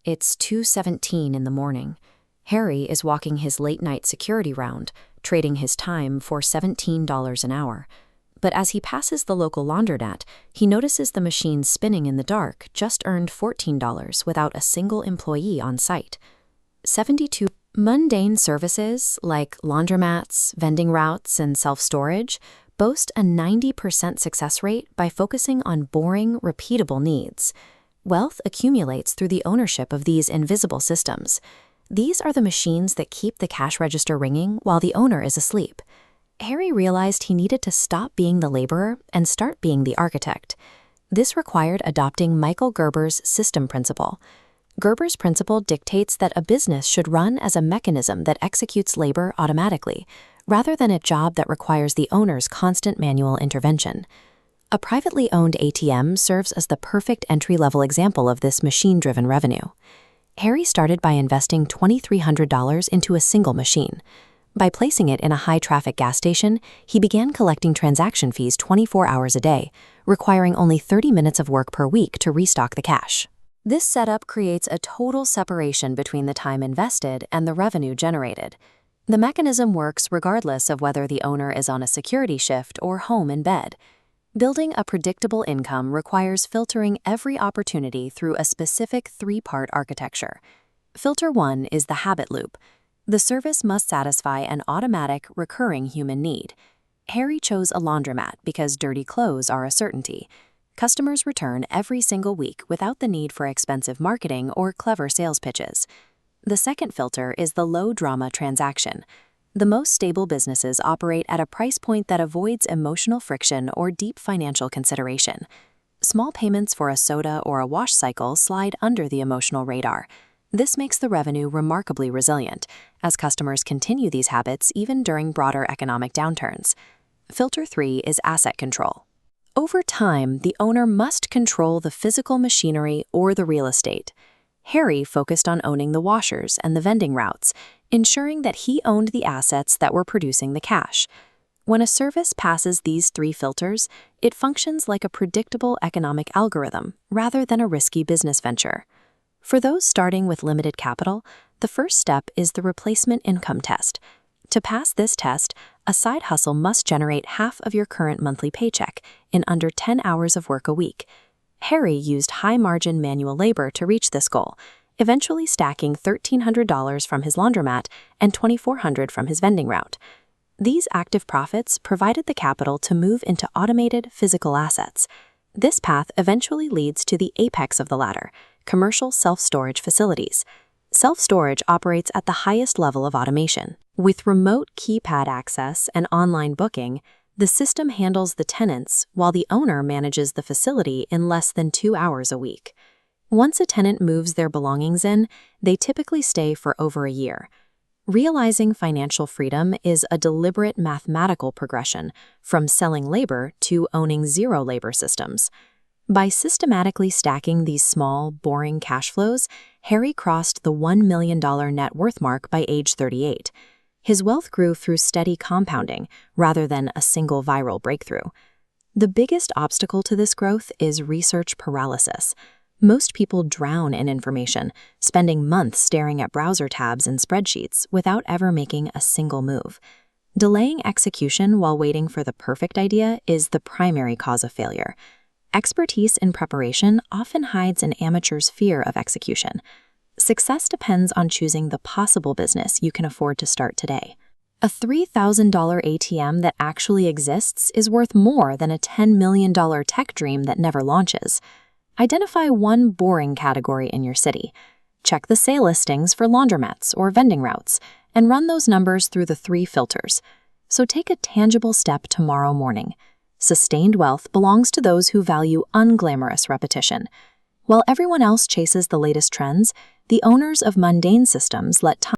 It's 2:17 in the morning. Harry is walking his late-night security round, trading his time for $17 an hour. But as he passes the local laundromat, he notices the machine spinning in the dark just earned $14 without a single employee on site. 72 mundane services like laundromats, vending routes, and self-storage boast a 90% success rate by focusing on boring, repeatable needs. Wealth accumulates through the ownership of these invisible systems. These are the machines that keep the cash register ringing while the owner is asleep. Harry realized he needed to stop being the laborer and start being the architect. This required adopting Michael Gerber's system principle. Gerber's principle dictates that a business should run as a mechanism that executes labor automatically, rather than a job that requires the owner's constant manual intervention. A privately owned ATM serves as the perfect entry-level example of this machine-driven revenue. Harry started by investing $2,300 into a single machine. By placing it in a high-traffic gas station, he began collecting transaction fees 24 hours a day, requiring only 30 minutes of work per week to restock the cash. This setup creates a total separation between the time invested and the revenue generated. The mechanism works regardless of whether the owner is on a security shift or home in bed. Building a predictable income requires filtering every opportunity through a specific three-part architecture. Filter 1 is the habit loop. The service must satisfy an automatic, recurring human need. Harry chose a laundromat because dirty clothes are a certainty. Customers return every single week without the need for expensive marketing or clever sales pitches. The second filter is the low-drama transaction. The most stable businesses operate at a price point that avoids emotional friction or deep financial consideration. Small payments for a soda or a wash cycle slide under the emotional radar. This makes the revenue remarkably resilient, as customers continue these habits even during broader economic downturns. Filter 3 is asset control. Over time, the owner must control the physical machinery or the real estate. Harry focused on owning the washers and the vending routes, ensuring that he owned the assets that were producing the cash. When a service passes these three filters, it functions like a predictable economic algorithm rather than a risky business venture. For those starting with limited capital, the first step is the replacement income test. To pass this test, a side hustle must generate half of your current monthly paycheck in under 10 hours of work a week. Harry used high-margin manual labor to reach this goal, eventually stacking $1,300 from his laundromat and $2,400 from his vending route. These active profits provided the capital to move into automated physical assets. This path eventually leads to the apex of the ladder, commercial self-storage facilities. Self-storage operates at the highest level of automation. With remote keypad access and online booking, the system handles the tenants while the owner manages the facility in less than 2 hours a week. Once a tenant moves their belongings in, they typically stay for over a year. Realizing financial freedom is a deliberate mathematical progression from selling labor to owning zero-labor systems. By systematically stacking these small, boring cash flows, Harry crossed the $1 million net worth mark by age 38. His wealth grew through steady compounding rather than a single viral breakthrough. The biggest obstacle to this growth is research paralysis. Most people drown in information, spending months staring at browser tabs and spreadsheets without ever making a single move. Delaying execution while waiting for the perfect idea is the primary cause of failure. Expertise in preparation often hides an amateur's fear of execution. Success depends on choosing the possible business you can afford to start today. A $3,000 ATM that actually exists is worth more than a $10 million tech dream that never launches. Identify one boring category in your city. Check the sale listings for laundromats or vending routes, and run those numbers through the three filters. So take a tangible step tomorrow morning. Sustained wealth belongs to those who value unglamorous repetition. While everyone else chases the latest trends, the owners of mundane systems let time